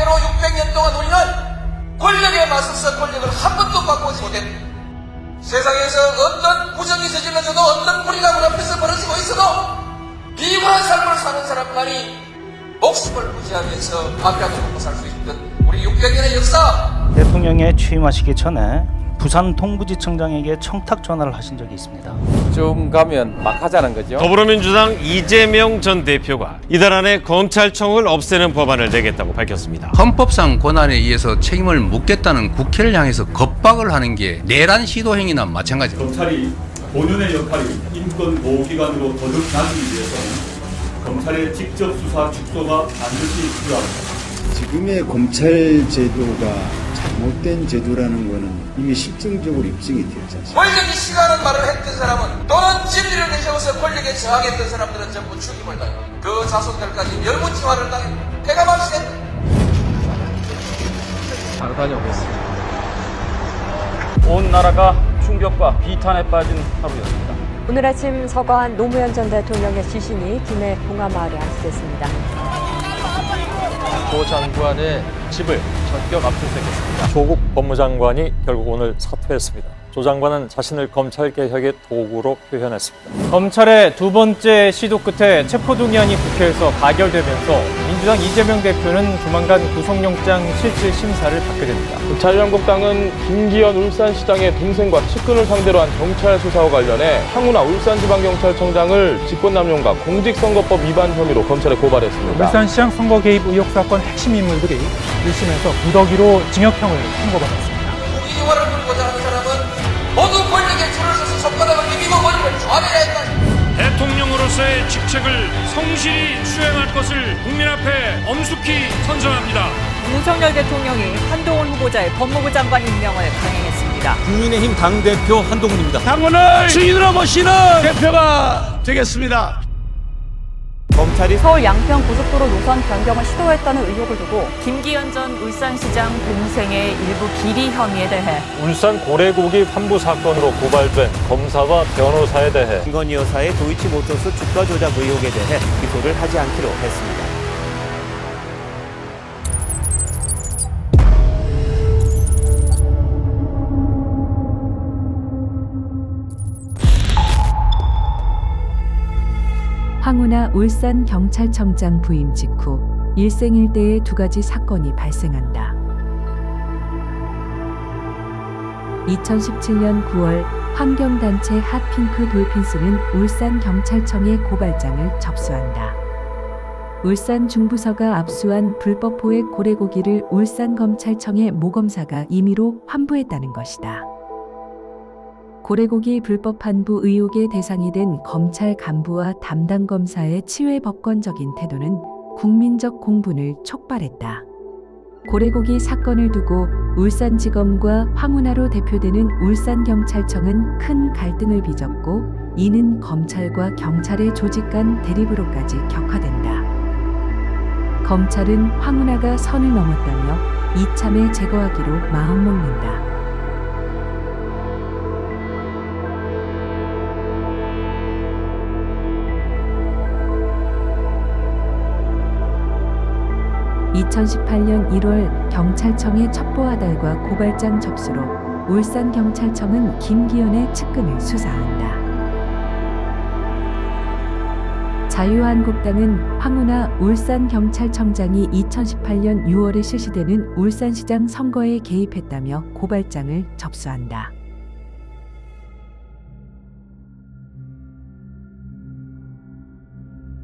그대로 600년 동안 우리는 권력에 맞서서 권력을 한 번도 바꾸지 못했다. 세상에서 어떤 부정이 저질러져도 어떤 무리가 문 앞에서 벌어지고 있어도 비굴한 삶을 사는 사람만이 목숨을 부지하면서 밥이라도 먹고 살 수 있던 우리 600년의 역사. 대통령에 취임하시기 전에 부산 동부지청장에게 청탁 전화를 하신 적이 있습니다. 좀 가면 막 하자는 거죠. 더불어민주당 이재명 전 대표가 이달 안에 검찰청을 없애는 법안을 내겠다고 밝혔습니다. 헌법상 권한에 의해서 책임을 묻겠다는 국회를 향해서 겁박을 하는 게 내란 시도 행위나 마찬가지입니다. 검찰이 본연의 역할이 인권보호기관으로 거듭나기 위해서는 검찰의 직접 수사 축소가 반드시 필요합니다. 지금의 검찰 제도가 잘못된 제도라는 것은 이미 실증적으로 입증이 되었지 않습니까? 권력이 싫어하는 말을 했던 사람은 또는 진리를 내세워서 권력에 저항했던 사람들은 전부 죽임을 당하고 그 자손들까지 멸문지화를 당해 배가 말시됐다. 바로 다녀오겠습니다. 온 나라가 충격과 비탄에 빠진 하루였습니다. 오늘 아침 서거한 노무현 전 대통령의 시신이 김해 봉하마을에 안치됐습니다. 조 장관의 집을 전격 압수수색했습니다. 조국 법무장관이 결국 오늘 사퇴했습니다. 조 장관은 자신을 검찰개혁의 도구로 표현했습니다. 검찰의 두 번째 시도 끝에 체포동의안이 국회에서 가결되면서 민주당 이재명 대표는 조만간 구속영장 실질 심사를 받게 됩니다. 자유한국당은 김기현 울산시장의 동생과 측근을 상대로 한 경찰 수사와 관련해 황운하 울산지방경찰청장을 직권남용과 공직선거법 위반 혐의로 검찰에 고발했습니다. 울산시장 선거 개입 의혹 사건 핵심 인물들이 1심에서 무더기로 징역형을 선고받았습니다. 국유화를 불고자 하는 사람은 모두 권력에 줄을 서서 손바닥을 비비고 권력을 조아내야 한다. 대통령으로서의 직책을 성실히 수행할 것을 국민 앞에 엄숙히 선서합니다. 윤석열 대통령이 한동훈 후보자의 법무부 장관 임명을 강행했습니다. 국민의힘 당대표 한동훈입니다. 당원을 주인으로 모시는 대표가 되겠습니다. 검찰이 서울 양평 고속도로 노선 변경을 시도했다는 의혹을 두고 김기현 전 울산시장 동생의 일부 비리 혐의에 대해 울산 고래고기 환부 사건으로 고발된 검사와 변호사에 대해 김건희 여사의 도이치모터스 주가 조작 의혹에 대해 기소를 하지 않기로 했습니다. 황운하 울산경찰청장 부임 직후 일생일대의 두 가지 사건이 발생한다. 2017년 9월 환경단체 핫핑크 돌핀스는 울산경찰청에 고발장을 접수한다. 울산 중부서가 압수한 불법 포획 고래고기를 울산검찰청의 모검사가 임의로 환부했다는 것이다. 고래고기 불법 환부 의혹의 대상이 된 검찰 간부와 담당 검사의 치외법권적인 태도는 국민적 공분을 촉발했다. 고래고기 사건을 두고 울산지검과 황운하로 대표되는 울산경찰청은 큰 갈등을 빚었고 이는 검찰과 경찰의 조직 간 대립으로까지 격화된다. 검찰은 황운하가 선을 넘었다며 이참에 제거하기로 마음먹는다. (2018년 1월) 경찰청의 첩보아달과 고발장 접수로 울산경찰청은 김기현의 측근을 수사한다. 자유한국당은 황운하 울산경찰청장이 2018년 6월에 실시되는 울산시장 선거에 개입했다며 고발장을 접수한다.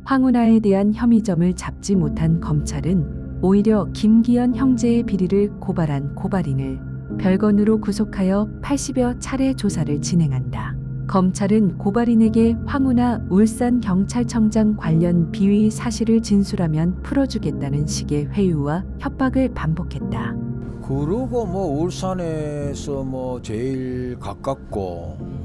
황운하에 대한 혐의점을 잡지 못한 검찰은 오히려 김기현 형제의 비리를 고발한 고발인을 별건으로 구속하여 80여 차례 조사를 진행한다. 검찰은 고발인에게 황운하 울산경찰청장 관련 비위 사실을 진술하면 풀어주겠다는 식의 회유와 협박을 반복했다. 그러고 울산에서 제일 가깝고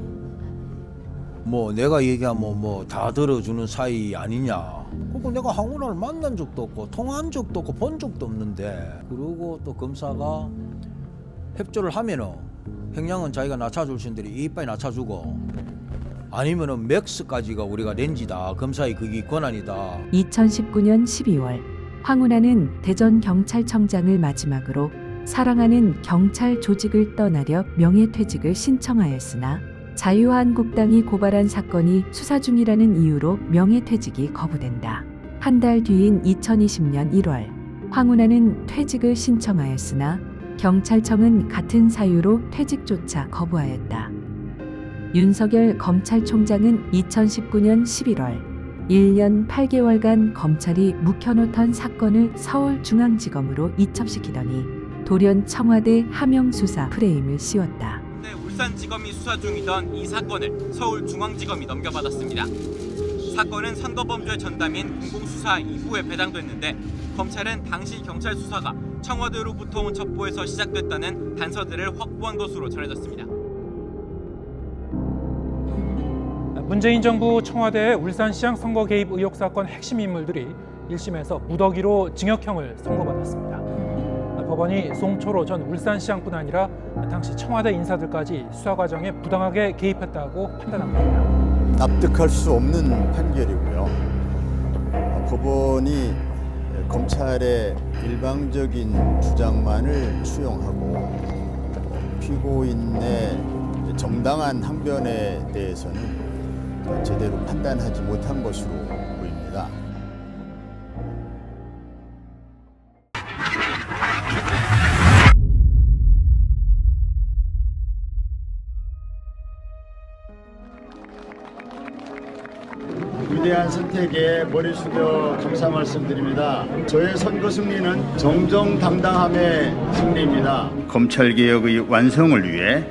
내가 얘기하면 다 들어주는 사이 아니냐. 그리고 내가 황운하를 만난 적도 없고 통화한 적도 없고 본 적도 없는데 그러고 또 검사가 협조를 하면은 형량은 자기가 낮춰줄 신들이 이빨 낮춰주고 아니면은 맥스까지가 우리가 렌지다. 검사의 그게 권한이다. 2019년 12월 황운하는 대전경찰청장을 마지막으로 사랑하는 경찰 조직을 떠나려 명예퇴직을 신청하였으나 자유한국당이 고발한 사건이 수사 중이라는 이유로 명예퇴직이 거부된다. 한 달 뒤인 2020년 1월 황운하는 퇴직을 신청하였으나 경찰청은 같은 사유로 퇴직조차 거부하였다. 윤석열 검찰총장은 2019년 11월 1년 8개월간 검찰이 묵혀놓던 사건을 서울중앙지검으로 이첩시키더니 돌연 청와대 하명수사 프레임을 씌웠다. 울산지검이 수사 중이던 이 사건을 서울중앙지검이 넘겨받았습니다. 사건은 선거범죄 전담인 공공수사 2부에 배당됐는데 검찰은 당시 경찰 수사가 청와대로부터 온 첩보에서 시작됐다는 단서들을 확보한 것으로 전해졌습니다. 문재인 정부 청와대의 울산시장 선거 개입 의혹 사건 핵심 인물들이 1심에서 무더기로 징역형을 선고받았습니다. 법원이 송철호 전 울산시장뿐 아니라 당시 청와대 인사들까지 수사 과정에 부당하게 개입했다고 판단한 겁니다. 납득할 수 없는 판결이고요. 법원이 검찰의 일방적인 주장만을 수용하고 피고인의 정당한 항변에 대해서는 제대로 판단하지 못한 것으로 보입니다. 위대한 선택에 머리 숙여 감사 말씀드립니다. 저의 선거 승리는 정정당당함의 승리입니다. 검찰개혁의 완성을 위해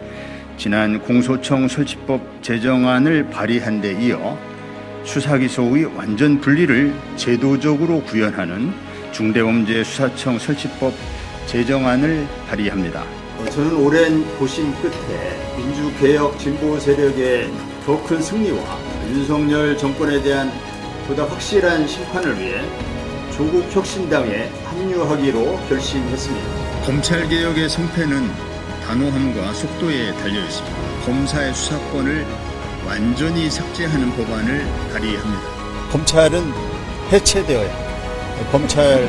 지난 공소청 설치법 제정안을 발의한 데 이어 수사기소의 완전 분리를 제도적으로 구현하는 중대범죄수사청 설치법 제정안을 발의합니다. 저는 오랜 고심 끝에 민주개혁 진보 세력의 더 큰 승리와 윤석열 정권에 대한 보다 확실한 심판을 위해 조국혁신당에 합류하기로 결심했습니다. 검찰개혁의 성패는 단호함과 속도에 달려 있습니다. 검사의 수사권을 완전히 삭제하는 법안을 발의합니다. 검찰은 해체되어야 합니다. 검찰을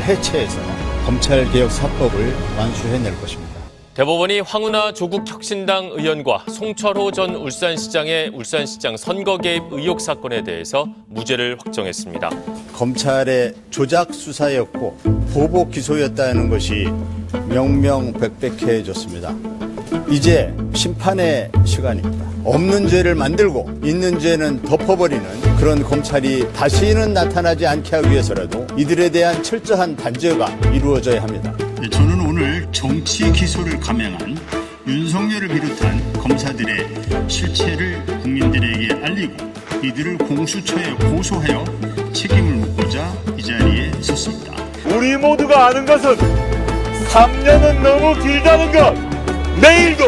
해체해서 검찰개혁 사법을 완수해낼 것입니다. 대법원이 황운하 조국혁신당 의원과 송철호 전 울산시장의 울산시장 선거 개입 의혹 사건에 대해서 무죄를 확정했습니다. 검찰의 조작 수사였고 보복 기소였다는 것이 명명백백해졌습니다. 이제 심판의 시간입니다. 없는 죄를 만들고 있는 죄는 덮어버리는 그런 검찰이 다시는 나타나지 않게 하기 위해서라도 이들에 대한 철저한 단죄가 이루어져야 합니다. 저는 오늘 정치 기소를 감행한 윤석열을 비롯한 검사들의 실체를 국민들에게 알리고 이들을 공수처에 고소하여 책임을 묻고자 이 자리에 섰습니다. 우리 모두가 아는 것은 3년은 너무 길다는 것. 내일도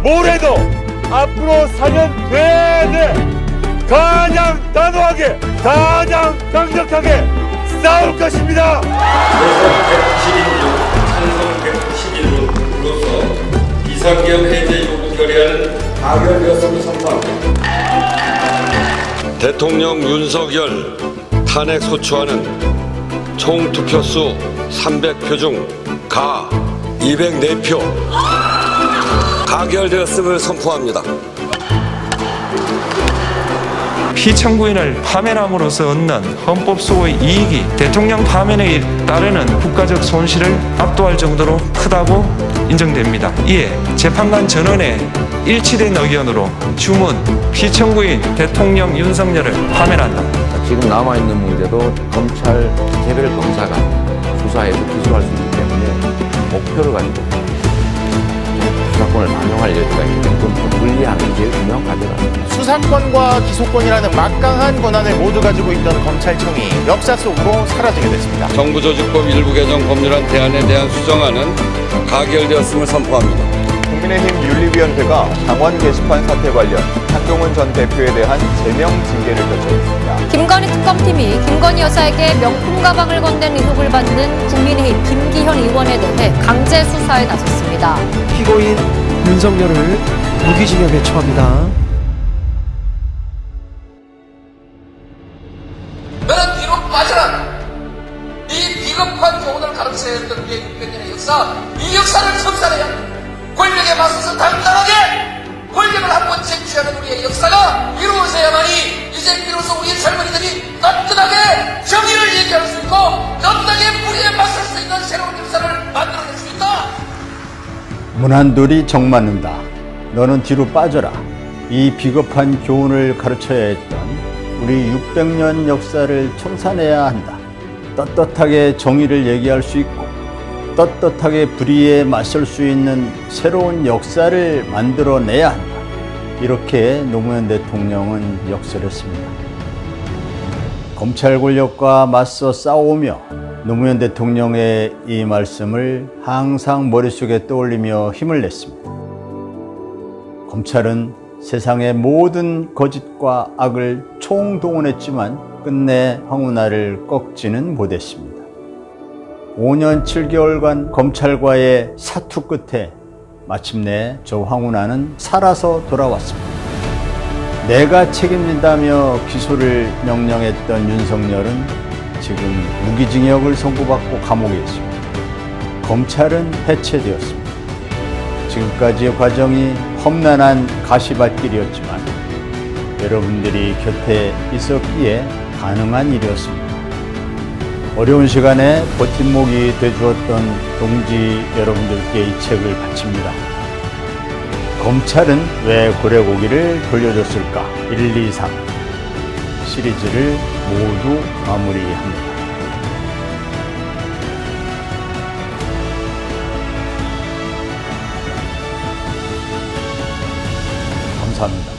모레도 앞으로 4년 내내 가장 단호하게 가장 강력하게 싸울 것입니다. 찬성 111로서 비상계엄 해제 요구 결의안은 가결되었음을 선포합니다. 대통령 윤석열 탄핵 소추안은 총 투표수 300표 중 가 204표 가결되었음을 선포합니다. 피청구인을 파면함으로써 얻는 헌법소의 이익이 대통령 파면에 따르는 국가적 손실을 압도할 정도로 크다고 인정됩니다. 이에 재판관 전원의 일치된 의견으로 주문 피청구인 대통령 윤석열을 파면한다. 지금 남아있는 문제도 검찰 개별 검사가 수사해서 기소할 수 있기 때문에 목표를 가지고 수사권을 반영할 여지가 있기 때문에 좀 불리한 게 제일 중요한 과제다. 수사권과 기소권이라는 막강한 권한을 모두 가지고 있던 검찰청이 역사 속으로 사라지게 됐습니다. 정부조직법 일부 개정 법률안 대안에 대한 수정안은 가결되었음을 선포합니다. 국민의힘 윤리위원회가 당원 게시판 사태 관련 한동훈 전 대표에 대한 제명 징계를 결정했습니다. 김건희 특검팀이 김건희 여사에게 명품 가방을 건넨 의혹을 받는 국민의힘 김기현 의원에 대해 강제 수사에 나섰습니다. 피고인 윤석열을 무기징역에 처합니다. 너는 뒤로 빠져라. 이 역사, 이 역사를 청산해야 권력에 맞서서 당당하게 권력을 한번 쟁취하는 우리의 역사가 이루어져야만이 이제 비로소 우리 젊은이들이 떳떳하게 정의를 얘기할 수 있고 떳떳하게 불의에 맞설 수 있는 새로운 역사를 만들어낼 수 있다. 문한돌이 정맞는다. 너는 뒤로 빠져라. 이 비겁한 교훈을 가르쳐야 했던 우리 600년 역사를 청산해야 한다. 떳떳하게 정의를 얘기할 수 있고 떳떳하게 불의에 맞설 수 있는 새로운 역사를 만들어내야 한다. 이렇게 노무현 대통령은 역설했습니다. 검찰 권력과 맞서 싸우며 노무현 대통령의 이 말씀을 항상 머릿속에 떠올리며 힘을 냈습니다. 검찰은 세상의 모든 거짓과 악을 총동원했지만 끝내 황운하를 꺾지는 못했습니다. 5년 7개월간 검찰과의 사투 끝에 마침내 저 황운하는 살아서 돌아왔습니다. 내가 책임진다며 기소를 명령했던 윤석열은 지금 무기징역을 선고받고 감옥에 있습니다. 검찰은 해체되었습니다. 지금까지의 과정이 험난한 가시밭길이었지만 여러분들이 곁에 있었기에 가능한 일이었습니다. 어려운 시간에 버팀목이 되주었던 동지 여러분들께 이 책을 바칩니다. 검찰은 왜 고래고기를 돌려줬을까? 1, 2, 3 시리즈를 모두 마무리합니다. 감사합니다.